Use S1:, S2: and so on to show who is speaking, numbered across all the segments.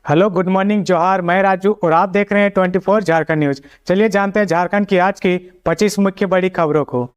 S1: Hello, good morning, जोहार। मैं राजू और आप देख रहे हैं 24 झारखंड न्यूज। चलिए जानते हैं झारखंड की आज की 25 मुख्य बड़ी खबरों को।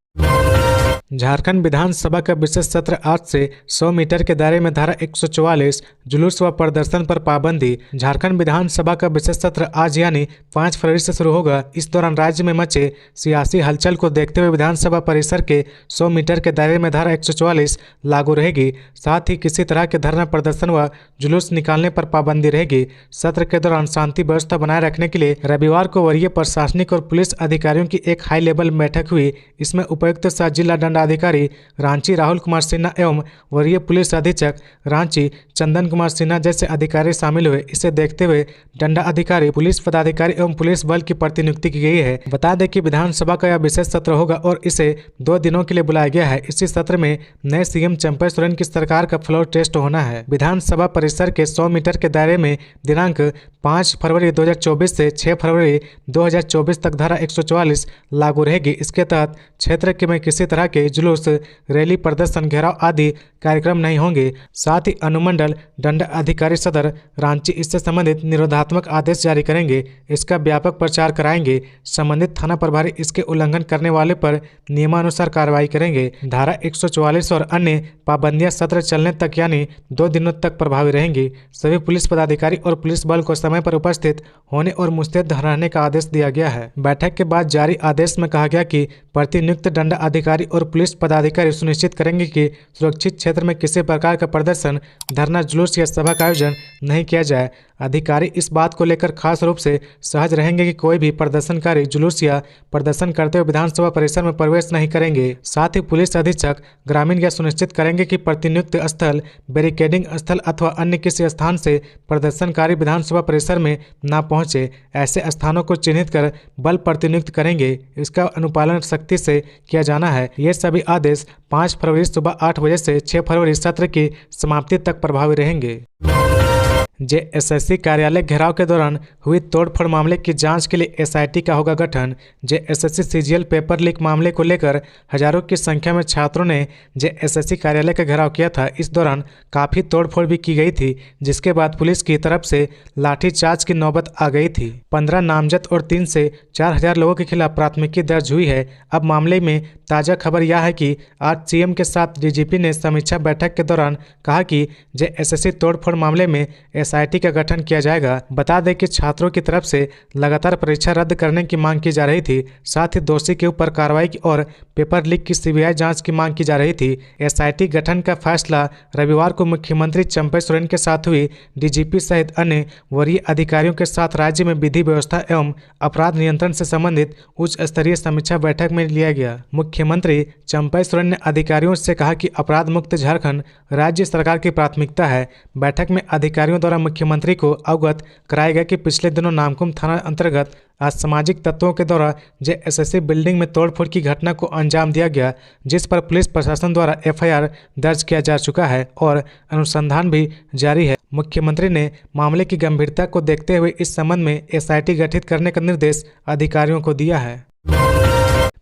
S1: झारखंड विधानसभा का विशेष सत्र आज से 100 मीटर के दायरे में धारा 144 जुलूस व प्रदर्शन पर पाबंदी। झारखंड विधानसभा का विशेष सत्र आज यानी 5 फरवरी से शुरू होगा। इस दौरान राज्य में मचे सियासी हलचल को देखते हुए विधानसभा परिसर के 100 मीटर के दायरे में धारा 144 लागू रहेगी। साथ ही किसी तरह के धरना प्रदर्शन व जुलूस निकालने पर पाबंदी रहेगी। सत्र के दौरान शांति व्यवस्था बनाए रखने के लिए रविवार को वरीय प्रशासनिक और पुलिस अधिकारियों की एक हाई लेवल बैठक हुई। इसमें उपायुक्त सह जिला दंडाधिकारी रांची राहुल कुमार सिन्हा एवं वरीय पुलिस अधीक्षक रांची चंदन कुमार सिन्हा जैसे अधिकारी शामिल हुए। इसे देखते हुए दंडाधिकारी, पुलिस पदाधिकारी एवं पुलिस बल की प्रतिनियुक्ति की गई है। बता दें कि विधानसभा का यह विशेष सत्र होगा और इसे 2 दिनों के लिए बुलाया गया है। इसी सत्र में नए सीएम चंपई सोरेन की सरकार का फ्लोर टेस्ट होना है। विधानसभा परिसर के 100 मीटर के दायरे में दिनांक 5 फरवरी 2024 से 6 फरवरी 2024 तक धारा 144 लागू रहेगी। इसके तहत क्षेत्र में किसी तरह के जुलूस, रैली, प्रदर्शन, घेराव आदि कार्यक्रम नहीं होंगे। साथ ही अनुमंडल दंडाधिकारी सदर रांची इससे संबंधित निरोधात्मक आदेश जारी करेंगे। इसका व्यापक प्रचार कराएंगे। संबंधित थाना प्रभारी इसके उल्लंघन करने वाले पर नियमानुसार कार्रवाई करेंगे। धारा 144 और अन्य पाबंदियां सत्र चलने तक यानी 2 दिनों तक प्रभावी रहेंगी। सभी पुलिस पदाधिकारी और पुलिस बल को समय पर उपस्थित होने और मुस्तैद रहने का आदेश दिया गया है। बैठक के बाद जारी आदेश में कहा गया कि प्रतिनियुक्त दंडाधिकारी और पुलिस पदाधिकारी सुनिश्चित करेंगे कि सुरक्षित क्षेत्र में किसी प्रकार का प्रदर्शन, धरना, जुलूस या सभा का आयोजन नहीं किया जाए। अधिकारी इस बात को लेकर खास रूप से सहज रहेंगे कि कोई भी प्रदर्शनकारी जुलूस या प्रदर्शन करते हुए विधानसभा परिसर में प्रवेश नहीं करेंगे। साथ ही पुलिस अधीक्षक ग्रामीण यह सुनिश्चित करेंगे कि प्रतिनियुक्त स्थल, बैरिकेडिंग स्थल अथवा अन्य किसी स्थान से प्रदर्शनकारी विधानसभा परिसर में न पहुंचे। ऐसे स्थानों को चिन्हित कर बल प्रतिनियुक्त करेंगे। इसका अनुपालन सख्ती से किया जाना है। ये सभी आदेश 5 फरवरी सुबह 8 बजे से 6 फरवरी सत्र की समाप्ति तक प्रभावी रहेंगे। जेएसएससी कार्यालय घेराव के दौरान हुई तोड़फोड़ मामले की जांच के लिए एसआईटी का होगा गठन। जेएसएससी सीजीएल पेपर लीक मामले को लेकर हजारों की संख्या में छात्रों ने जेएसएससी कार्यालय का घेराव किया था। इस दौरान काफ़ी तोड़फोड़ भी की गई थी, जिसके बाद पुलिस की तरफ से लाठीचार्ज की नौबत आ गई थी। 15 नामजद और 3 से 4 हजार लोगों के खिलाफ प्राथमिकी दर्ज हुई है। अब मामले में ताज़ा खबर यह है कि आज सीएम के साथ डीजीपी ने समीक्षा बैठक के दौरान कहा कि जेएसएससी तोड़फोड़ मामले में एसआईटी का गठन किया जाएगा। बता दें कि छात्रों की तरफ से लगातार परीक्षा रद्द करने की मांग की जा रही थी। साथ ही दोषी के ऊपर कार्रवाई और पेपर लीक की सीबीआई जांच की मांग की जा रही थी। एसआईटी गठन का फैसला रविवार को मुख्यमंत्री चंपई सोरेन के साथ हुई डीजीपी सहित अन्य वरीय अधिकारियों के साथ राज्य में विधि व्यवस्था एवं अपराध नियंत्रण से संबंधित उच्च स्तरीय समीक्षा बैठक में लिया गया। मुख्यमंत्री चंपई सोरेन ने अधिकारियों से कहा कि अपराध मुक्त झारखंड राज्य सरकार की प्राथमिकता है। बैठक में अधिकारियों द्वारा मुख्यमंत्री को अवगत कराया गया कि पिछले दिनों नामकुम थाना अंतर्गत असामाजिक तत्वों के द्वारा जेएसएससी बिल्डिंग में तोड़फोड़ की घटना को अंजाम दिया गया, जिस पर पुलिस प्रशासन द्वारा एफआईआर दर्ज किया जा चुका है और अनुसंधान भी जारी है। मुख्यमंत्री ने मामले की गंभीरता को देखते हुए इस संबंध में एसआईटी गठित करने का निर्देश अधिकारियों को दिया है।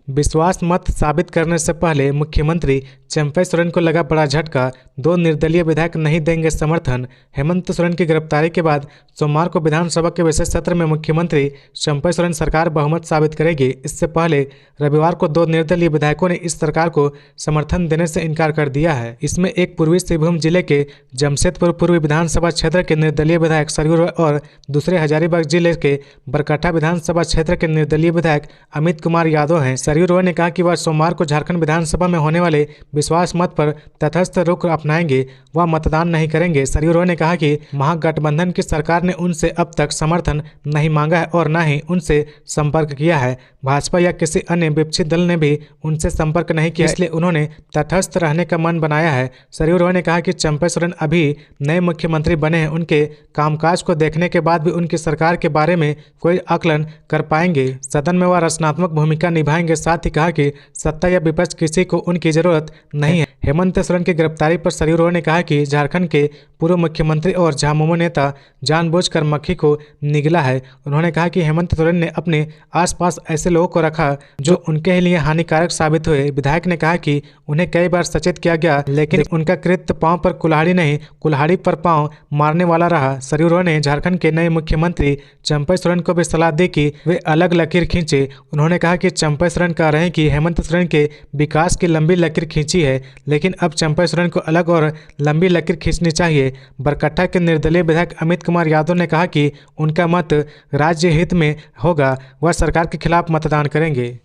S1: विश्वास मत साबित करने से पहले मुख्यमंत्री चंपई सोरेन को लगा बड़ा झटका। 2 निर्दलीय विधायक नहीं देंगे समर्थन। हेमंत सोरेन की गिरफ्तारी के बाद सोमवार को विधानसभा के विशेष सत्र में मुख्यमंत्री चंपई सोरेन सरकार बहुमत साबित करेगी। इससे पहले रविवार को 2 निर्दलीय विधायकों ने इस सरकार को समर्थन देने से इनकार कर दिया है। इसमें एक पूर्वी सिंहभूम जिले के जमशेदपुर पूर्वी विधानसभा क्षेत्र के निर्दलीय विधायक सरयू रॉय और दूसरे हजारीबाग जिले के बरकाठा विधानसभा क्षेत्र के निर्दलीय विधायक अमित कुमार यादव हैं। सरयू रॉय ने कहा कि वह सोमवार को झारखंड विधानसभा में होने वाले विश्वास मत पर तटस्थ रुख अपनाएंगे, वह मतदान नहीं करेंगे। सरयू रॉय ने कहा कि महागठबंधन की सरकार ने उनसे अब तक समर्थन नहीं मांगा है और न ही उनसे संपर्क किया है। भाजपा या किसी अन्य विपक्षी दल ने भी उनसे संपर्क नहीं किया, इसलिए उन्होंने तटस्थ रहने का मन बनाया है। सरयू रॉय ने कहा कि चंपई सोरेन अभी नए मुख्यमंत्री बने हैं, उनके कामकाज को देखने के बाद भी उनकी सरकार के बारे में कोई आकलन कर पाएंगे। सदन में वह रचनात्मक भूमिका निभाएंगे। साथ ही कहा कि सत्ता या विपक्ष किसी को उनकी जरूरत नहीं है। हेमंत सोरेन की गिरफ्तारी पर सरयू रॉय ने कहा कि झारखंड के पूर्व मुख्यमंत्री और झामुमो नेता जानबूझकर मक्खी को निगला है। उन्होंने कहा कि हेमंत सोरेन ने अपने आसपास ऐसे लोगों को रखा जो उनके लिए हानिकारक साबित हुए। विधायक ने कहा कि उन्हें कई बार सचेत किया गया, लेकिन उनका कृत्य पांव पर कुल्हाड़ी नहीं, कुल्हाड़ी पर पांव मारने वाला रहा। सरियुरों ने झारखंड के नए मुख्यमंत्री चंपई सोरेन को भी सलाह दी कि वे अलग लकीर खींचे। उन्होंने कहा कि चंपई सोरेन कह रहे हैं कि हेमंत सोरेन के विकास की लंबी लकीर खींची है, लेकिन अब चंपई सोरेन को अलग और लंबी लकीर खींचनी चाहिए। बरकट्टा के निर्दलीय विधायक अमित कुमार यादव ने कहा कि उनका मत राज्य हित में होगा, वह सरकार के खिलाफ मतदान करेंगे।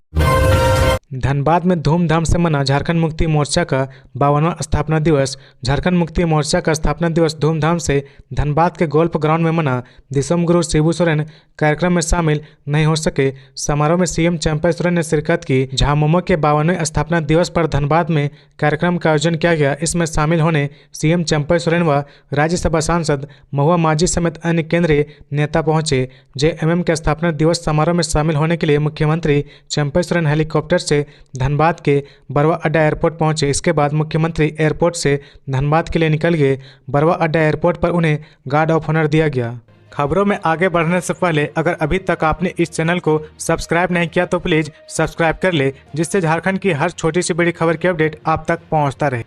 S1: धनबाद में धूमधाम से मना झारखंड मुक्ति मोर्चा का 52वां स्थापना दिवस। झारखंड मुक्ति मोर्चा का स्थापना दिवस धूमधाम से धनबाद के गोल्फ ग्राउंड में मना। दिसम गुरु शिबू सोरेन कार्यक्रम में शामिल नहीं हो सके। समारोह में सीएम चंपई सोरेन ने शिरकत की। झामुमो के 52वें स्थापना दिवस पर धनबाद में कार्यक्रम का आयोजन किया गया। इसमें शामिल होने सीएम चंपई सोरेन व राज्यसभा सांसद महुआ माझी समेत अन्य केंद्रीय नेता पहुंचे। जेएमएम के स्थापना दिवस समारोह में शामिल होने के लिए मुख्यमंत्री चंपई सोरेन हेलीकॉप्टर से धनबाद के बरवा अड्डा एयरपोर्ट पहुंचे। इसके बाद मुख्यमंत्री एयरपोर्ट से धनबाद के लिए निकल गए। बरवा अड्डा एयरपोर्ट पर उन्हें गार्ड ऑफ ऑनर दिया गया। खबरों में आगे बढ़ने से पहले अगर अभी तक आपने इस चैनल को सब्सक्राइब नहीं किया तो प्लीज सब्सक्राइब कर ले, जिससे झारखंड की हर छोटी सी बड़ी खबर की अपडेट आप तक पहुंचता रहे।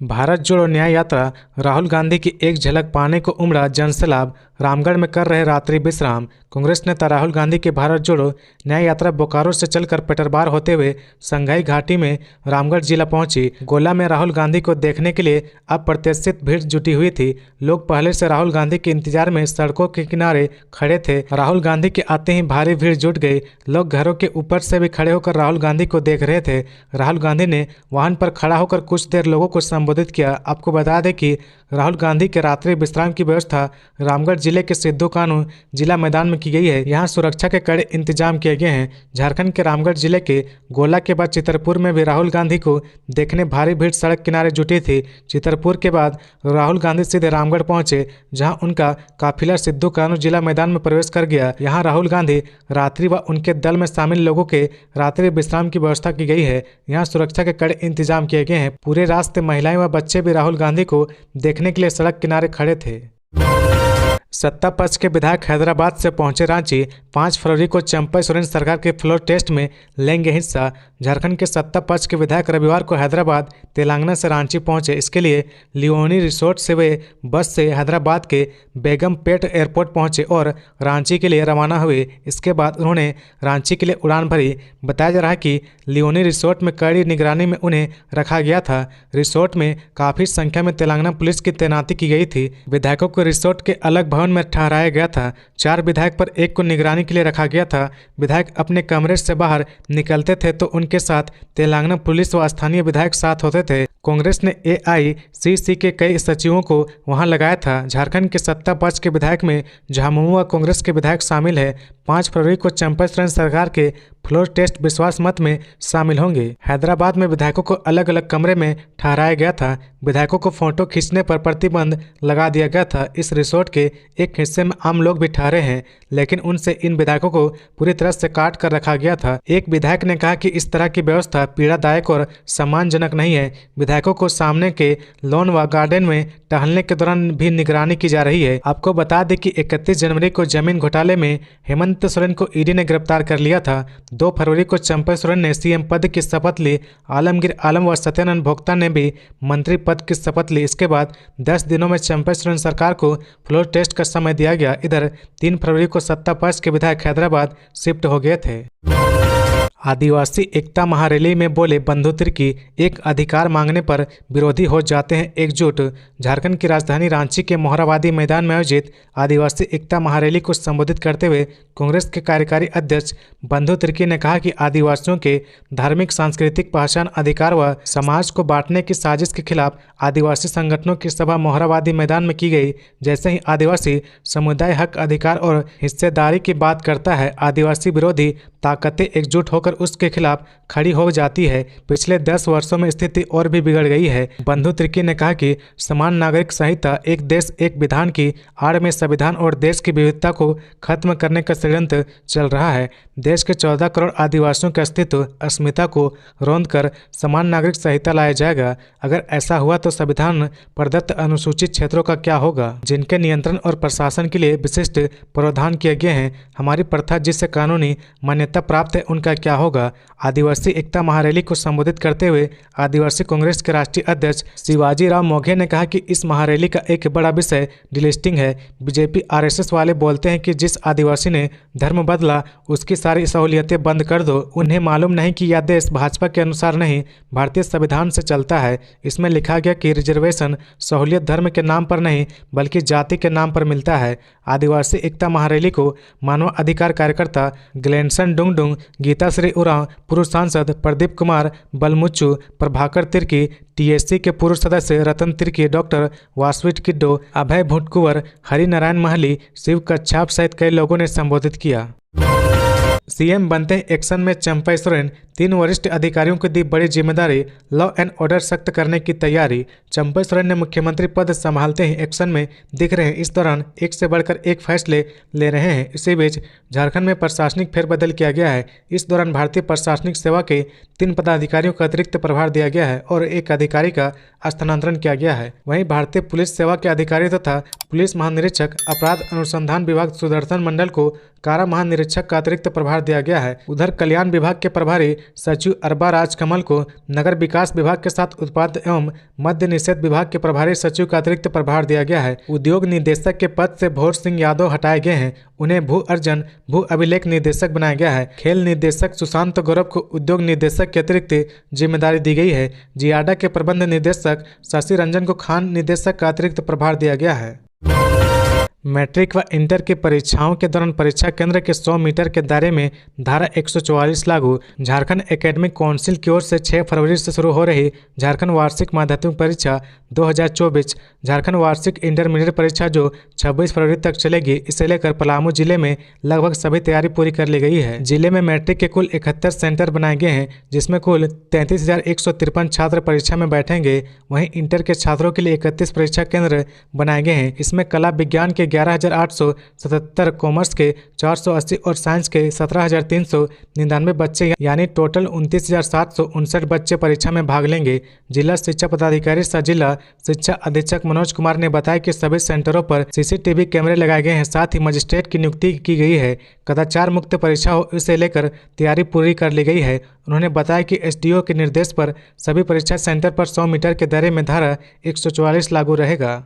S1: भारत जोड़ो न्याय यात्रा, राहुल गांधी की एक झलक पाने को उमड़ा जनसैलाब। रामगढ़ में कर रहे रात्रि विश्राम। कांग्रेस नेता राहुल गांधी की भारत जोड़ो न्याय यात्रा बोकारो से चलकर पेटरबार होते हुए संघाई घाटी में रामगढ़ जिला पहुंची। गोला में राहुल गांधी को देखने के लिए अप्रत्याशित भीड़ जुटी हुई थी। लोग पहले से राहुल गांधी के इंतजार में सड़कों के किनारे खड़े थे। राहुल गांधी के आते ही भारी भीड़ जुट गई। लोग घरों के ऊपर से भी खड़े होकर राहुल गांधी को देख रहे थे। राहुल गांधी ने वाहन पर खड़ा होकर कुछ देर लोगों को संबोधित किया। आपको बता दें कि राहुल गांधी के रात्रि विश्राम की व्यवस्था रामगढ़ जिले के सिद्धू कानू जिला मैदान में की गई है। यहाँ सुरक्षा के कड़े इंतजाम किए गए हैं। झारखंड के रामगढ़ जिले के गोला के बाद चितरपुर में भी राहुल गांधी को देखने भारी भीड़ सड़क किनारे जुटी थी। चितरपुर के बाद राहुल गांधी सीधे रामगढ़ पहुंचे, जहां उनका काफिला सिद्धू कानू जिला मैदान में प्रवेश कर गया। यहाँ राहुल गांधी रात्रि व उनके दल में शामिल लोगों के रात्रि विश्राम की व्यवस्था की गई है। यहाँ सुरक्षा के कड़े इंतजाम किए गए हैं। पूरे रास्ते महिलाएं व बच्चे भी राहुल गांधी को देखने के लिए सड़क किनारे खड़े थे। सत्ता पक्ष के विधायक हैदराबाद से पहुंचे रांची। 5 फरवरी को चंपई सोरेन सरकार के फ्लोर टेस्ट में लेंगे हिस्सा। झारखंड के सत्ता पक्ष के विधायक रविवार को हैदराबाद तेलंगाना से रांची पहुंचे। इसके लिए लियोनी रिसोर्ट से वे बस से हैदराबाद के बेगमपेट एयरपोर्ट पहुंचे और रांची के लिए रवाना हुए। इसके बाद उन्होंने रांची के लिए उड़ान भरी। बताया जा रहा है कि लियोनी रिसोर्ट में कड़ी निगरानी में उन्हें रखा गया था। रिसोर्ट में काफ़ी संख्या में तेलंगाना पुलिस की तैनाती की गई थी। विधायकों को रिसोर्ट के अलग भवन में ठहराया गया था। 4 विधायक पर एक को निगरानी के लिए रखा गया था। विधायक अपने कमरे से बाहर निकलते थे तो उनके साथ तेलंगाना पुलिस व स्थानीय विधायक साथ होते थे। कांग्रेस ने AICC के कई सचिवों को वहां लगाया था। झारखंड के सत्ता पक्ष के विधायक में झामुमो कांग्रेस के विधायक शामिल है। 5 फरवरी को चंपई सोरेन सरकार के फ्लोर टेस्ट विश्वास मत में शामिल होंगे। हैदराबाद में विधायकों को अलग अलग कमरे में ठहराया गया था। विधायकों को फोटो खींचने पर प्रतिबंध लगा दिया गया था। इस रिसोर्ट के एक हिस्से में आम लोग भी ठहरे हैं, लेकिन उनसे इन विधायकों को पूरी तरह से काट कर रखा गया था। एक विधायक ने कहा कि इस तरह की व्यवस्था पीड़ादायक और सम्मानजनक नहीं है। विधायकों को सामने के लॉन व गार्डन में टहलने के दौरान भी निगरानी की जा रही है। आपको बता दें कि 31 जनवरी को जमीन घोटाले में हेमंत सोरेन को ईडी ने गिरफ्तार कर लिया था। 2 फरवरी को चंपई सोरेन ने सीएम पद की शपथ ली। आलमगीर आलम व सत्यानंद भोक्ता ने भी मंत्री पद की शपथ ली। इसके बाद 10 दिनों में चंपई सोरेन सरकार को फ्लोर टेस्ट का समय दिया गया। इधर 3 फरवरी को सत्ता पक्ष के विधायक हैदराबाद शिफ्ट हो गए थे। आदिवासी एकता महारैली में बोले बंधु तिर्की, एक अधिकार मांगने पर विरोधी हो जाते हैं एकजुट। झारखंड की राजधानी रांची के मोहराबादी मैदान में आयोजित आदिवासी एकता महारैली को संबोधित करते हुए कांग्रेस के कार्यकारी अध्यक्ष बंधु तिर्की ने कहा कि आदिवासियों के धार्मिक सांस्कृतिक पहचान, अधिकार व समाज को बांटने की साजिश के खिलाफ आदिवासी संगठनों की सभा मोहराबादी मैदान में की गई। जैसे ही आदिवासी समुदाय हक, अधिकार और हिस्सेदारी की बात करता है, आदिवासी विरोधी ताकतें एकजुट होकर होकर उसके खिलाफ खड़ी हो जाती है। पिछले 10 वर्षों में स्थिति और भी बिगड़ गई है। बंधु तिर्की ने कहा कि समान नागरिक संहिता, एक देश एक विधान की आड़ में संविधान और देश की विविधता को खत्म करने का षड्यंत्र चल रहा है। देश के 14 करोड़ आदिवासियों के अस्तित्व, अस्मिता को रौंद कर समान नागरिक संहिता लाया जाएगा। अगर ऐसा हुआ तो संविधान प्रदत्त अनुसूचित क्षेत्रों का क्या होगा, जिनके नियंत्रण और प्रशासन के लिए विशिष्ट प्रावधान किए गए हैं। हमारी प्रथा जिससे कानूनी मान्यता प्राप्त है, उनका क्या होगा। आदिवासी एकता महारैली को संबोधित करते हुए आदिवासी कांग्रेस के राष्ट्रीय अध्यक्ष शिवाजी राव मोघे ने कहा कि इस महारैली का एक बड़ा विषय डिलिस्टिंग है। बीजेपी आरएसएस वाले बोलते हैं कि जिस आदिवासी ने धर्म बदला उसकी सारी सहूलियतें बंद कर दो। उन्हें मालूम नहीं कि यह देश भाजपा के अनुसार नहीं, भारतीय संविधान से चलता है। इसमें लिखा गया कि रिजर्वेशन सहूलियत धर्म के नाम पर नहीं बल्कि जाति के नाम पर मिलता है। आदिवासी एकता महारैली को मानव अधिकार कार्यकर्ता ग्लेनसन डुंगडुंग, गीताश्री उरांव, पूर्व सांसद प्रदीप कुमार बलमुच्चू, प्रभाकर तिर्की, टीएससी के पूर्व सदस्य रतन तिर्की, डॉक्टर वासविट किड्डो, अभय भुटकुंवर, हरिनारायण महली, शिव कच्छाप सहित कई लोगों ने संबोधित किया। सीएम बनते हैं एक्शन में चंपा सोरेन, 3 वरिष्ठ अधिकारियों को दी बड़ी जिम्मेदारी, लॉ एंड ऑर्डर सख्त करने की तैयारी। चंपा सोरेन ने मुख्यमंत्री पद संभालते ही एक्शन में दिख रहे हैं। इस दौरान एक से बढ़कर एक फैसले ले रहे हैं। इसी बीच झारखंड में प्रशासनिक फेरबदल किया गया है। इस दौरान भारतीय प्रशासनिक सेवा के 3 पदाधिकारियों को अतिरिक्त प्रभार दिया गया है और 1 अधिकारी का स्थानांतरण किया गया है। वहीं भारतीय पुलिस सेवा के अधिकारी तथा पुलिस महानिरीक्षक अपराध अनुसंधान विभाग सुदर्शन मंडल को कारा महानिरीक्षक का अतिरिक्त प्रभार दिया गया है। उधर कल्याण विभाग के प्रभारी सचिव अरबा राजकमल को नगर विकास विभाग के साथ उत्पाद एवं मद्य निषेध विभाग के प्रभारी सचिव का अतिरिक्त प्रभार दिया गया है। उद्योग निदेशक के पद से भोर सिंह यादव हटाए गए हैं। उन्हें भू अर्जन भू अभिलेख निदेशक बनाया गया है। खेल निदेशक सुशांत गौरव को उद्योग निदेशक की अतिरिक्त जिम्मेदारी दी गई है। जियाडा के प्रबंध निदेशक शशि रंजन को खान निदेशक का अतिरिक्त प्रभार दिया गया है। मैट्रिक व इंटर की परीक्षाओं के दौरान परीक्षा केंद्र के 100 मीटर के दायरे में धारा 144 लागू। झारखंड एकेडमिक काउंसिल की ओर से 6 फरवरी से शुरू हो रही झारखंड वार्षिक माध्यमिक परीक्षा 2024, झारखंड वार्षिक इंटरमीडिएट परीक्षा जो 26 फरवरी तक चलेगी, इसे लेकर पलामू जिले में लगभग सभी तैयारी पूरी कर ली गई है। जिले में मैट्रिक के कुल 71 सेंटर बनाए गए हैं, जिसमें कुल 33,153 छात्र परीक्षा में बैठेंगे। वहीं इंटर के छात्रों के लिए 31 परीक्षा केंद्र बनाए गए हैं। इसमें कला विज्ञान के 11,877, कॉमर्स के 480 और साइंस के 17,399 बच्चे यानी टोटल 29,759 बच्चे परीक्षा में भाग लेंगे। जिला शिक्षा पदाधिकारी सह जिला शिक्षा अधीक्षक मनोज कुमार ने बताया कि सभी सेंटरों पर सीसीटीवी कैमरे लगाए गए हैं। साथ ही मजिस्ट्रेट की नियुक्ति की गई है। कदाचार मुक्त परीक्षा हो, इसे लेकर तैयारी पूरी कर ली गई है। उन्होंने बताया कि एसडीओ के निर्देश पर सभी परीक्षा सेंटर पर 100 मीटर के दायरे में धारा 144 लागू रहेगा।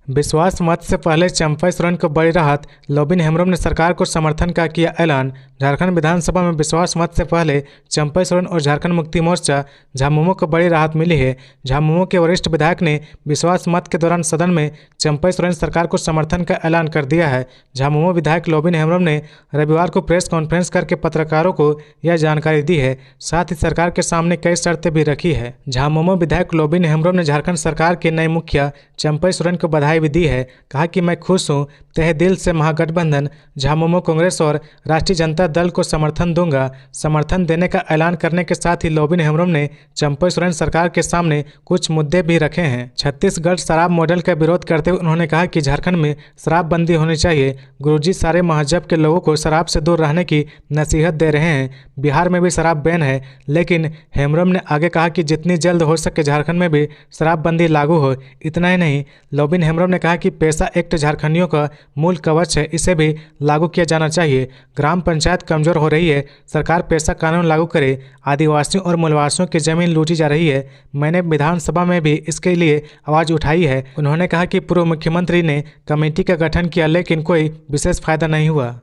S1: विश्वास मत से पहले चंपा सोरेन को बड़ी राहत, लोबिन हेम्ब्रोम ने सरकार को समर्थन का किया ऐलान। झारखंड विधानसभा में विश्वास मत से पहले चंपा सोरेन और झारखंड मुक्ति मोर्चा झामुमो को बड़ी राहत मिली है। झामुमो के वरिष्ठ विधायक ने विश्वास मत के दौरान सदन में चंपा सोरेन सरकार को समर्थन का ऐलान कर दिया है। झामुमो विधायक लोबिन हेम्ब्रोम ने रविवार को प्रेस कॉन्फ्रेंस करके पत्रकारों को यह जानकारी दी है। साथ ही सरकार के सामने कई शर्तें भी रखी है। झामुमो विधायक लोबिन हेम्ब्रोम ने झारखंड सरकार के नए मुखिया चंपा सोरेन को बधाई भी दी है। कहा कि मैं खुश हूं, तहे दिल से महागठबंधन झामुमो कांग्रेस और राष्ट्रीय जनता दल को समर्थन दूंगा। समर्थन देने का ऐलान करने के साथ ही लोबिन हेम्ब्रोम ने चंपा सोरेन सरकार के सामने कुछ मुद्दे भी रखे हैं। छत्तीसगढ़ शराब मॉडल का विरोध करते हुए उन्होंने कहा कि झारखंड में शराबबंदी होनी चाहिए। गुरुजी सारे मजहब के लोगों को शराब से दूर रहने की नसीहत दे रहे हैं। बिहार में भी शराब बैन है, लेकिन हेम्ब्रोम ने आगे कहा कि जितनी जल्द हो सके झारखंड में भी शराबबंदी लागू हो। इतना ही नहीं, लोबिन हेम्ब्रोम ने कहा कि पैसा एक्ट झारखंडियों का मूल कवच है, इसे भी लागू किया जाना चाहिए। ग्राम पंचायत कमजोर हो रही है, सरकार पैसा कानून लागू करे। आदिवासियों और मूलवासियों की जमीन लूटी जा रही है। मैंने विधानसभा में भी इसके लिए आवाज उठाई है। उन्होंने कहा कि पूर्व मुख्यमंत्री ने कमेटी का गठन किया, लेकिन कोई विशेष फायदा नहीं हुआ।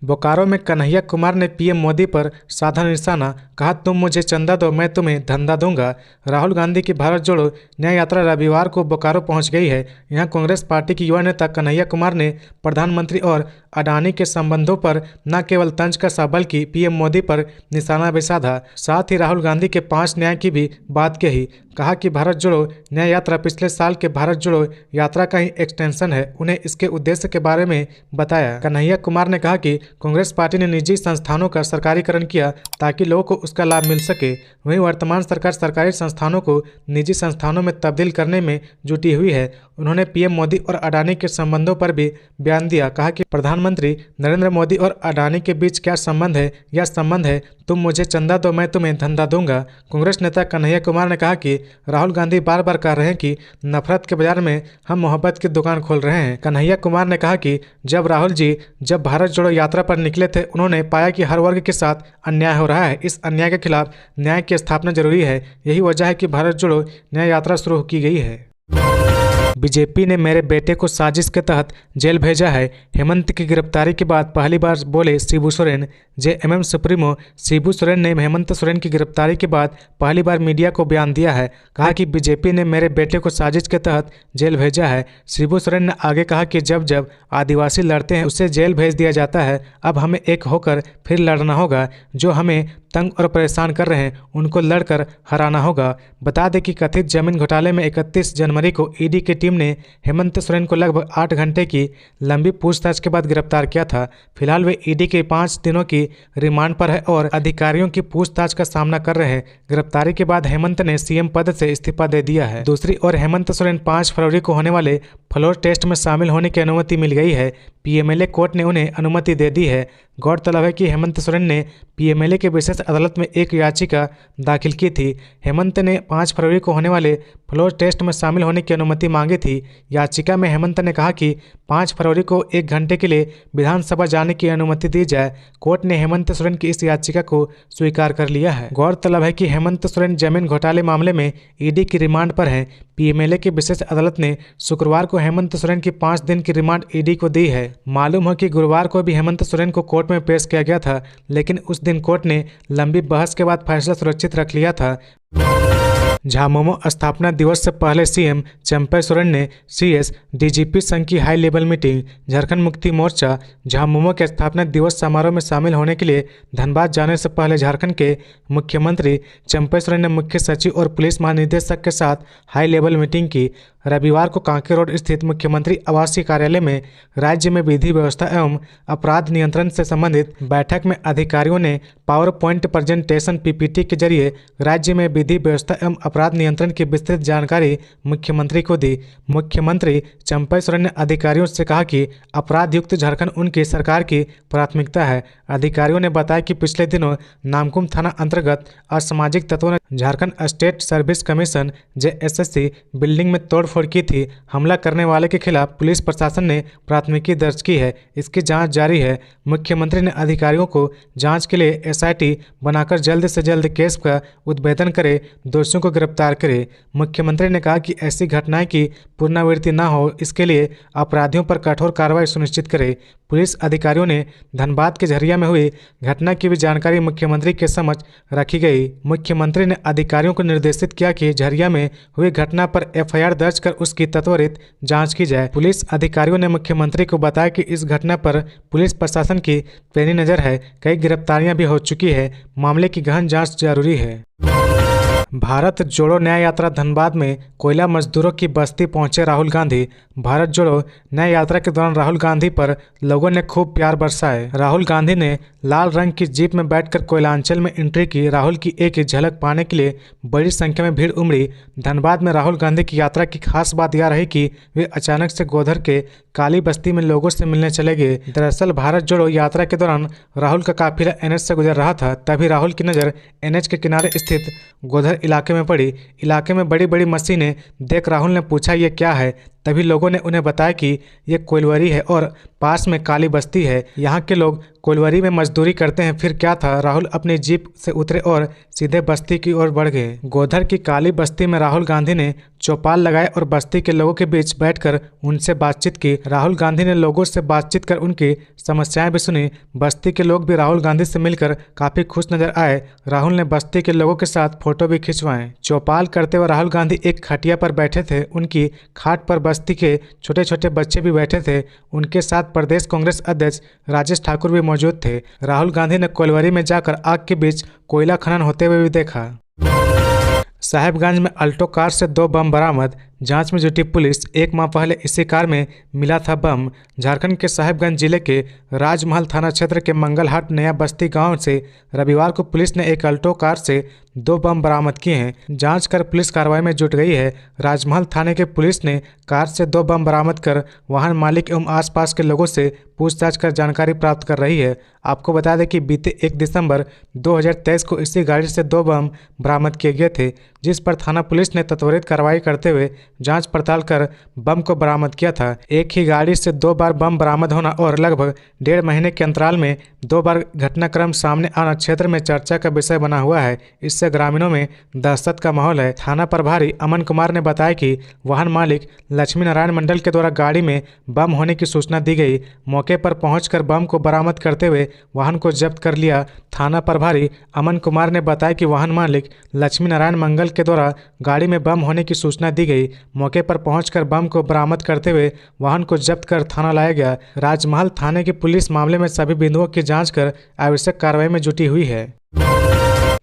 S1: बोकारो में कन्हैया कुमार ने पीएम मोदी पर साधा निशाना, कहा तुम मुझे चंदा दो, मैं तुम्हें धंधा दूंगा। राहुल गांधी की भारत जोड़ो न्याय यात्रा रविवार को बोकारो पहुंच गई है। यहां कांग्रेस पार्टी की युवा नेता कन्हैया कुमार ने प्रधानमंत्री और अडानी के संबंधों पर न केवल तंज कसा बल्कि पीएम मोदी पर निशाना भी साधा। साथ ही राहुल गांधी के 5 न्याय की भी बात कही। कहा कि भारत जोड़ो न्याय यात्रा पिछले साल के भारत जोड़ो यात्रा का ही एक्सटेंशन है। उन्हें इसके उद्देश्य के बारे में बताया। कन्हैया कुमार ने कहा कि कांग्रेस पार्टी ने निजी संस्थानों का सरकारीकरण किया ताकि लोगों को उसका लाभ मिल सके। वहीं वर्तमान सरकार सरकारी संस्थानों को निजी संस्थानों में तब्दील करने में जुटी हुई है। उन्होंने पीएम मोदी और अडानी के संबंधों पर भी बयान दिया। कहा कि प्रधानमंत्री नरेंद्र मोदी और अडानी के बीच क्या संबंध है? यह संबंध है तुम मुझे चंदा दो मैं तुम्हें धंधा दूंगा। कांग्रेस नेता कन्हैया कुमार ने कहा कि राहुल गांधी बार बार कह रहे हैं कि नफरत के बाजार में हम मोहब्बत की दुकान खोल रहे हैं। कन्हैया कुमार ने कहा कि जब राहुल जी जब भारत जोड़ो यात्रा पर निकले थे, उन्होंने पाया कि हर वर्ग के साथ अन्याय हो रहा है। इस अन्याय के खिलाफ न्याय की स्थापना जरूरी है। यही वजह है कि भारत जोड़ो न्याय यात्रा शुरू की गई है। बीजेपी ने मेरे बेटे को साजिश के तहत जेल भेजा है। हेमंत की गिरफ्तारी के बाद पहली बार बोले शिबू सोरेन। जेएमएम सुप्रीमो शिबू सोरेन ने हेमंत सोरेन की गिरफ्तारी के बाद पहली बार मीडिया को बयान दिया है। कहा कि बीजेपी ने मेरे बेटे को साजिश के तहत जेल भेजा है। शिबू सोरेन ने आगे कहा कि जब जब आदिवासी लड़ते हैं उसे जेल भेज दिया जाता है। अब हमें एक होकर फिर लड़ना होगा। जो हमें तंग और परेशान कर रहे हैं उनको लड़कर हराना होगा। बता दें कि कथित जमीन घोटाले में 31 जनवरी को ईडी की टीम ने हेमंत सोरेन को लगभग 8 घंटे की लंबी पूछताछ के बाद गिरफ्तार किया था। फिलहाल वे ईडी के 5 दिनों की रिमांड पर है और अधिकारियों की पूछताछ का सामना कर रहे हैं। गिरफ्तारी के बाद हेमंत ने सीएम पद से इस्तीफा दे दिया है। दूसरी ओर हेमंत सोरेन 5 फरवरी को होने वाले फ्लोर टेस्ट में शामिल होने की अनुमति मिल गई है। पीएमएलए कोर्ट ने उन्हें अनुमति दे दी है। गौरतलब है कि हेमंत सोरेन ने पीएमएलए के विशेष अदालत में एक याचिका दाखिल की थी। हेमंत ने 5 फरवरी को होने वाले फ्लोर टेस्ट में शामिल होने की अनुमति मांगी थी। याचिका में हेमंत ने कहा कि 5 फरवरी को 1 घंटे के लिए विधानसभा जाने की अनुमति दी जाए। कोर्ट ने हेमंत सोरेन की इस याचिका को स्वीकार कर लिया है। गौरतलब है कि हेमंत सोरेन जमीन घोटाले मामले में ईडी की रिमांड पर हैं। पीएमएलए की विशेष अदालत ने शुक्रवार को हेमंत सोरेन की 5 दिन की रिमांड ईडी को दी है। मालूम हो कि गुरुवार को भी हेमंत सोरेन को कोर्ट में पेश किया गया था, लेकिन उस दिन कोर्ट ने लंबी बहस के बाद फैसला सुरक्षित रख लिया था। झामुमो स्थापना दिवस से पहले सीएम चंपई सोरेन ने सीएस डीजीपी संघ की high level meeting. Jharkhand Mukti Morcha Jhamumo के स्थापना दिवस समारोह में शामिल होने के लिए धनबाद जाने से पहले झारखंड के मुख्यमंत्री चंपई सोरेन ने मुख्य सचिव और पुलिस महानिदेशक के साथ हाई लेवल मीटिंग की। रविवार को कांके रोड स्थित मुख्यमंत्री आवासीय कार्यालय में राज्य में विधि व्यवस्था एवं अपराध नियंत्रण से संबंधित बैठक में अधिकारियों ने पावर पॉइंट प्रेजेंटेशन पीपीटी के जरिए राज्य में विधि व्यवस्था एवं अपराध नियंत्रण की विस्तृत जानकारी मुख्यमंत्री को दी। मुख्यमंत्री चंपई सोरेन ने अधिकारियों से कहा कि अपराध युक्त झारखंड उनकी सरकार की प्राथमिकता है। अधिकारियों ने बताया कि पिछले दिनों नामकुम थाना अंतर्गत असामाजिक तत्वों ने Jharkhand state service commission JSSC building में तोड़फोड़ की थी। हमला करने वाले के खिलाफ पुलिस प्रशासन ने प्राथमिकी दर्ज की है। इसकी जांच जारी है। मुख्यमंत्री ने अधिकारियों को जांच के लिए एसआईटी बनाकर जल्द से जल्द केस का उद्भेदन करे, दोषियों को गिरफ्तार करे। मुख्यमंत्री ने कहा कि ऐसी घटनाएं की पुनरावृत्ति न हो, इसके लिए अपराधियों पर कठोर कार्रवाई सुनिश्चित करे। पुलिस अधिकारियों ने धनबाद के झरिया में हुई घटना की भी जानकारी मुख्यमंत्री के समक्ष रखी गई। मुख्यमंत्री ने अधिकारियों को निर्देशित किया कि झरिया में हुई घटना पर एफआईआर दर्ज कर उसकी त्वरित जांच की जाए। पुलिस अधिकारियों ने मुख्यमंत्री को बताया कि इस घटना पर पुलिस प्रशासन की पैनी नजर है। कई गिरफ्तारियां भी हो चुकी है। मामले की गहन जांच जरूरी है। भारत जोड़ो न्याय यात्रा धनबाद में कोयला मजदूरों की बस्ती पहुंचे राहुल गांधी। भारत जोड़ो न्याय यात्रा के दौरान राहुल गांधी पर लोगों ने खूब प्यार बरसाए। राहुल गांधी ने लाल रंग की जीप में बैठकर कोयलांचल में एंट्री की। राहुल की एक झलक पाने के लिए बड़ी संख्या में भीड़ उमड़ी। धनबाद में राहुल गांधी की यात्रा की खास बात यह रही कि वे अचानक से गोधर के काली बस्ती में लोगों से मिलने चले गए। दरअसल भारत जोड़ो यात्रा के दौरान राहुल का काफिला एनएच से गुजर रहा था। तभी राहुल की नज़र एनएच के किनारे स्थित गोधर इलाके में पड़ी। इलाके में बड़ी बड़ी मशीनें देख राहुल ने पूछा ये क्या है। तभी लोगों ने उन्हें बताया कि ये कोयलवरी है और पास में काली बस्ती है। यहाँ के लोग कोयलवरी में मजदूरी करते हैं। फिर क्या था, राहुल अपनी जीप से उतरे और सीधे बस्ती की ओर बढ़ गए। गोधर की काली बस्ती में राहुल गांधी ने चौपाल लगाए और बस्ती के लोगों के बीच बैठकर उनसे बातचीत की। राहुल गांधी ने लोगों से बातचीत कर उनकी समस्याएं भी सुनी। बस्ती के लोग भी राहुल गांधी से मिलकर काफी खुश नजर आए। राहुल ने बस्ती के लोगों के साथ फोटो भी खिंचवाए। चौपाल करते हुए राहुल गांधी एक खटिया पर बैठे थे। उनकी खाट पर बस्ती के छोटे छोटे बच्चे भी बैठे थे। उनके साथ प्रदेश कांग्रेस अध्यक्ष राजेश ठाकुर भी मौजूद थे। राहुल गांधी ने कोइलवरी में जाकर आग के बीच कोयला खनन होते हुए भी देखा। साहेबगंज में अल्टो कार से 2 बम बरामद, जांच में जुटी पुलिस। 1 माह पहले इसी कार में मिला था बम। झारखंड के साहेबगंज जिले के राजमहल थाना क्षेत्र के मंगलहाट नया बस्ती गांव से रविवार को पुलिस ने एक अल्टो कार से 2 बम बरामद किए हैं। जांच कर पुलिस कार्रवाई में जुट गई है। राजमहल थाने के पुलिस ने कार से 2 बम बरामद कर वाहन मालिक एवं आसपास के लोगों से पूछताछ कर जानकारी प्राप्त कर रही है। आपको बता दें कि बीते 1 दिसंबर 2023 को इसी गाड़ी से 2 बम बरामद किए गए थे, जिस पर थाना पुलिस ने त्वरित कार्रवाई करते हुए जांच पड़ताल कर बम को बरामद किया था। एक ही गाड़ी से 2 बार बम बरामद होना और लगभग 1.5 महीने के अंतराल में 2 बार घटनाक्रम सामने आना क्षेत्र में चर्चा का विषय बना हुआ है। इससे ग्रामीणों में दहशत का माहौल है। थाना प्रभारी अमन कुमार ने बताया कि वाहन मालिक लक्ष्मी नारायण मंडल के द्वारा गाड़ी में बम होने की सूचना दी गई। मौके पर पहुंचकर बम को बरामद करते हुए वाहन को जब्त कर लिया। थाना प्रभारी अमन कुमार ने बताया कि वाहन मालिक लक्ष्मी नारायण मंगल के द्वारा गाड़ी में बम होने की सूचना दी गई। मौके पर पहुंचकर बम को बरामद करते हुए वाहन को जब्त कर थाना लाया गया। राजमहल थाने की पुलिस मामले में सभी बिंदुओं की जांच कर आवश्यक कार्रवाई में जुटी हुई है।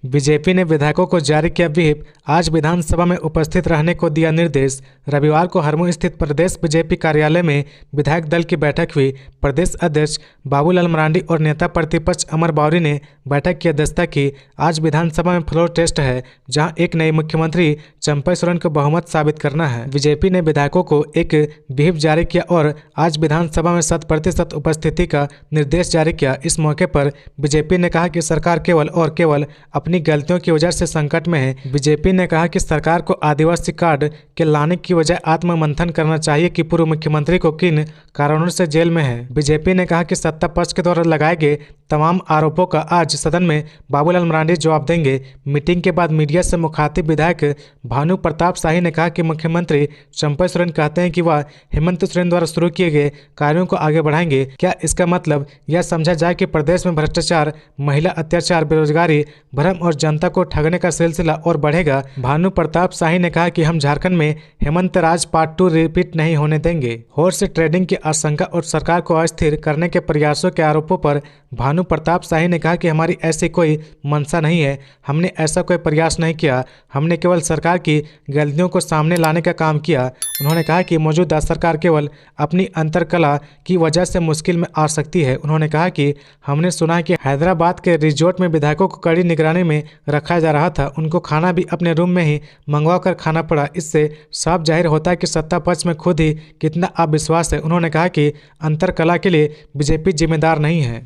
S1: बीजेपी ने विधायकों को जारी किया व्हिप, आज विधानसभा में उपस्थित रहने को दिया निर्देश। रविवार को हरमू स्थित प्रदेश बीजेपी कार्यालय में विधायक दल की बैठक हुई। प्रदेश अध्यक्ष बाबूलाल मरांडी और नेता प्रतिपक्ष अमर बावरी ने बैठक की अध्यक्षता की। आज विधानसभा में फ्लोर टेस्ट है, जहां एक नए मुख्यमंत्री चंपई सोरेन को बहुमत साबित करना है। बीजेपी ने विधायकों को एक व्हिप जारी किया और आज विधानसभा में 100% उपस्थिति का निर्देश जारी किया। इस मौके पर बीजेपी ने कहा कि सरकार केवल और केवल अपनी गलतियों की वजह से संकट में है। बीजेपी ने कहा कि सरकार को आदिवासी कार्ड के लाने की वजह आत्ममंथन करना चाहिए कि पूर्व मुख्यमंत्री को किन कारणों से जेल में है। बीजेपी ने कहा कि सत्ता पक्ष के द्वारा लगाए गए तमाम आरोपों का आज सदन में बाबूलाल मरांडी जवाब देंगे। मीटिंग के बाद मीडिया से मुखातिब विधायक भानु प्रताप शाही ने कहा कि मुख्यमंत्री चंपई सोरेन कहते हैं कि वह हेमंत सोरेन द्वारा शुरू किए गए कार्यों को आगे बढ़ाएंगे। क्या इसका मतलब यह समझा जाए कि प्रदेश में भ्रष्टाचार, महिला अत्याचार, बेरोजगारी, भ्रम और जनता को ठगने का सिलसिला और बढ़ेगा? भानु प्रताप शाही ने कहा कि हम झारखंड में हेमंत राज पार्ट 2 रिपीट नहीं होने देंगे। हॉर्स ट्रेडिंग की आशंका और सरकार को अस्थिर करने के प्रयासों के आरोपों पर भानु प्रताप शाही ने कहा कि हमारी ऐसी कोई मंशा नहीं है, हमने ऐसा कोई प्रयास नहीं किया, हमने केवल सरकार की गलतियों को सामने लाने का काम किया। उन्होंने कहा कि मौजूदा सरकार केवल अपनी अंतरकला की वजह से मुश्किल में आ सकती है। उन्होंने कहा कि हमने सुना है कि हैदराबाद के रिजॉर्ट में विधायकों को कड़ी निगरानी में रखा जा रहा था, उनको खाना भी अपने रूम में ही मंगवा कर खाना पड़ा। इससे साफ जाहिर होता है कि सत्ता पक्ष में खुद ही कितना अविश्वास है। उन्होंने कहा कि अंतरकला के लिए बीजेपी जिम्मेदार नहीं है।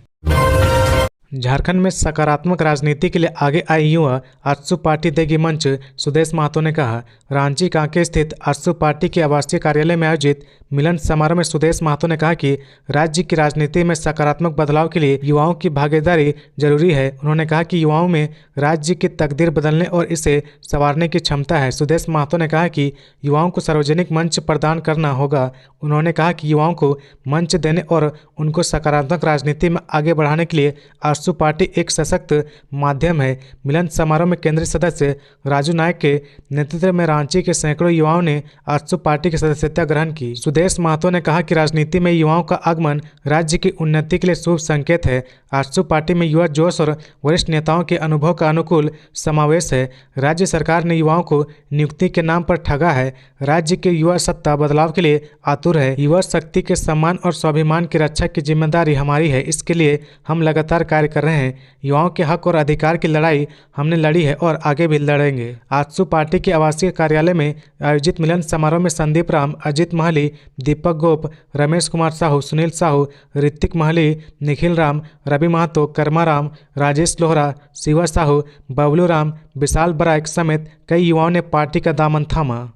S1: झारखंड में सकारात्मक राजनीति के लिए आगे आई युवा आजसू पार्टी देगी मंच, सुदेश महतो ने कहा। रांची कांके स्थित आजसू पार्टी के आवासीय कार्यालय में आयोजित मिलन समारोह में सुदेश महतो ने कहा कि राज्य की राजनीति में सकारात्मक बदलाव के लिए युवाओं की भागीदारी जरूरी है। उन्होंने कहा कि युवाओं में राज्य की तकदीर बदलने और इसे संवारने की क्षमता है। सुदेश महतो ने कहा कि युवाओं को सार्वजनिक मंच प्रदान करना होगा। उन्होंने कहा कि युवाओं को मंच देने और उनको सकारात्मक राजनीति में आगे बढ़ाने के लिए आजसू पार्टी एक सशक्त माध्यम है। मिलन समारोह में केंद्रीय सदस्य राजू नायक के नेतृत्व में रांची के सैकड़ों युवाओं ने आजसू पार्टी की सदस्यता ग्रहण की। सुदेश महतो ने कहा कि राजनीति में युवाओं का आगमन राज्य की उन्नति के लिए शुभ संकेत है। आजसू पार्टी में युवा जोश और वरिष्ठ नेताओं के अनुभव का अनुकूल समावेश है। राज्य सरकार ने युवाओं को नियुक्ति के नाम पर ठगा है। राज्य के युवा सत्ता बदलाव के लिए आतुर है। युवा शक्ति के सम्मान और स्वाभिमान की रक्षा की जिम्मेदारी हमारी है। इसके लिए हम लगातार कार्य कर रहे हैं। युवाओं के हक और अधिकार की लड़ाई हमने लड़ी है और आगे भी लड़ेंगे। आजसू पार्टी के आवासीय कार्यालय में आयोजित मिलन समारोह में संदीप राम, अजित महली, दीपक गोप, रमेश कुमार साहू, सुनील साहू, ऋतिक महली, निखिल राम, रवि महतो, कर्मा राम, राजेश लोहरा, शिवा साहू, बबलू राम, विशाल बराइक समेत कई युवाओं ने पार्टी का दामन थामा।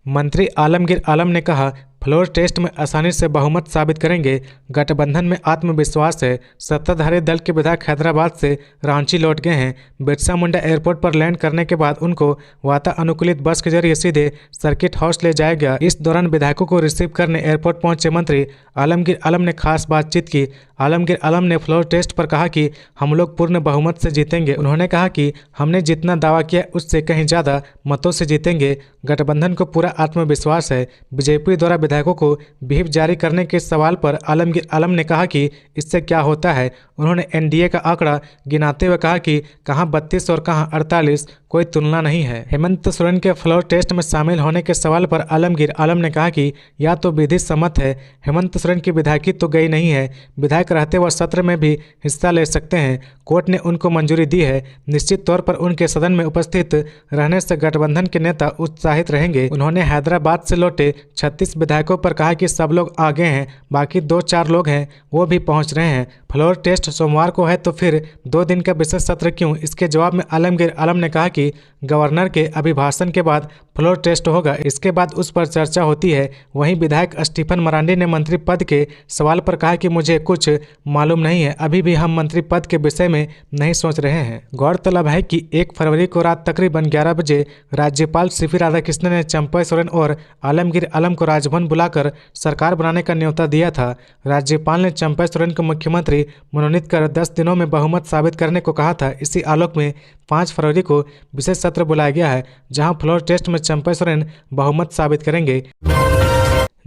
S1: मंत्री आलमगीर आलम ने कहा, फ्लोर टेस्ट में आसानी से बहुमत साबित करेंगे, गठबंधन में आत्मविश्वास है। सत्ताधारी दल के विधायक हैदराबाद से रांची लौट गए हैं। बिरसा मुंडा एयरपोर्ट पर लैंड करने के बाद उनको वातानुकूलित बस के जरिए सीधे सर्किट हाउस ले जाया गया। इस दौरान विधायकों को रिसीव करने एयरपोर्ट पहुंचे मंत्री आलमगीर आलम ने खास बातचीत की। आलमगीर आलम ने फ्लोर टेस्ट पर कहा कि हम लोग पूर्ण बहुमत से जीतेंगे। उन्होंने कहा कि हमने जितना दावा किया उससे कहीं ज़्यादा मतों से जीतेंगे। गठबंधन को पूरा आत्मविश्वास है। बीजेपी द्वारा विधायकों को व्हिप जारी करने के सवाल पर आलमगीर आलम ने कहा कि इससे क्या होता है। उन्होंने एनडीए का आंकड़ा गिनाते हुए कहा कि कहां 32 और कहां 48, कोई तुलना नहीं है। हेमंत सोरेन के फ्लोर टेस्ट में शामिल होने के सवाल पर आलमगीर आलम ने कहा कि यह तो विधि सम्मत है। हेमंत सोरेन की विधायकी तो गई नहीं है। विधायक रहते वह सत्र में भी हिस्सा ले सकते हैं। कोर्ट ने उनको मंजूरी दी है। निश्चित तौर पर उनके सदन में उपस्थित रहने से गठबंधन के नेता उत्साहित रहेंगे। उन्होंने हैदराबाद से लौटे 36 विधायकों पर कहा कि सब लोग आगे हैं, बाकी 2-4 लोग हैं वो भी पहुंच रहे हैं। फ्लोर टेस्ट सोमवार को है तो फिर 2 दिन का विशेष सत्र क्यों? इसके जवाब में आलमगीर आलम ने कहा कि गवर्नर के अभिभाषण के बाद फ्लोर टेस्ट होगा, इसके बाद उस पर चर्चा होती है। वहीं विधायक स्टीफन मरांडी ने मंत्री पद के सवाल पर कहा कि मुझे कुछ मालूम नहीं है, अभी भी हम मंत्री पद के विषय में नहीं सोच रहे हैं। गौरतलब है कि 1 फरवरी को रात तकरीबन 11 बजे राज्यपाल सीपी राधाकृष्णन ने चंपा सोरेन और आलमगीर आलम को राजभवन बुलाकर सरकार बनाने का न्योता दिया था। राज्यपाल ने चंपा सोरेन को मुख्यमंत्री मनोनीत कर 10 दिनों में बहुमत साबित करने को कहा था। इसी आलोक में 5 फरवरी को विशेष सत्र बुलाया गया है, जहां फ्लोर टेस्ट में चंपा सोरेन बहुमत साबित करेंगे।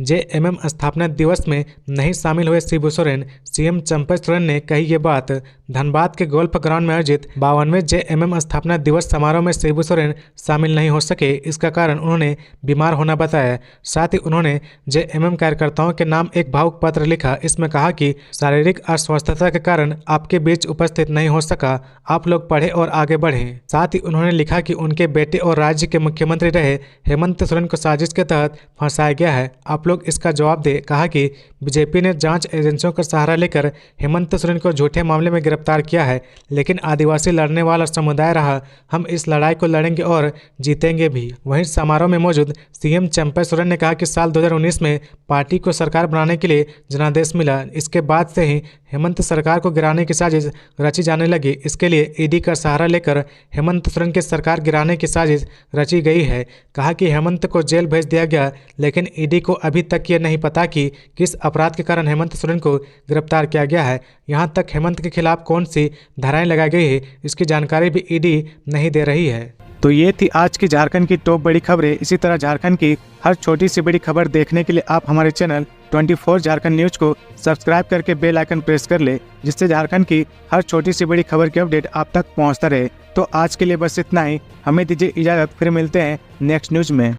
S1: जेएमएम स्थापना दिवस में नहीं शामिल हुए शिबू सोरेन। सीएम चंपा सोरेन ने कही ये बात धनबाद के गोल्फ ग्राउंड में आयोजित 52वें जेएमएम स्थापना दिवस समारोह में शिबू सोरेन शामिल नहीं हो सके। इसका कारण उन्होंने बीमार होना बताया। साथ ही उन्होंने जेएमएम कार्यकर्ताओं के नाम एक भावुक पत्र लिखा। इसमें कहा कि शारीरिक अस्वस्थता के कारण आपके बीच उपस्थित नहीं हो सका, आप लोग पढ़े और आगे बढ़ें। साथ ही उन्होंने लिखा कि उनके बेटे और राज्य के मुख्यमंत्री रहे हेमंत सोरेन को साजिश के तहत फंसाया गया है, आप लोग इसका जवाब दे। कहा कि बीजेपी ने जांच एजेंसियों का सहारा लेकर हेमंत सोरेन को झूठे मामले में गिरफ्तार किया है, लेकिन आदिवासी लड़ने वाला समुदाय रहा। हम इस लड़ाई को लड़ेंगे और जीतेंगे भी। वहीं समारोह में मौजूद सीएम चंपा सोरेन ने कहा कि साल 2019 में पार्टी को सरकार बनाने के लिए जनादेश मिला। इसके बाद से ही हेमंत सरकार को गिराने की साजिश रची जाने लगी। इसके लिए ईडी का सहारा लेकर हेमंत सोरेन की सरकार गिराने की साजिश रची गई है। कहा कि हेमंत को जेल भेज दिया गया, लेकिन ईडी को अभी तक ये नहीं पता कि किस अपराध के कारण हेमंत सोरेन को गिरफ्तार किया गया है। यहां तक हेमंत के खिलाफ कौन सी धाराएं लगाई गई है, इसकी जानकारी भी ईडी नहीं दे रही है। तो ये थी आज की झारखंड की टॉप बड़ी खबरें। इसी तरह झारखंड की हर छोटी सी बड़ी खबर देखने के लिए आप हमारे चैनल 24 झारखंड न्यूज को सब्सक्राइब करके बेल आइकन प्रेस कर ले, जिससे झारखंड की हर छोटी सी बड़ी खबर की अपडेट आप तक पहुंचता रहे। तो आज के लिए बस इतना ही। हमें दीजिए इजाजत, फिर मिलते हैं नेक्स्ट न्यूज में।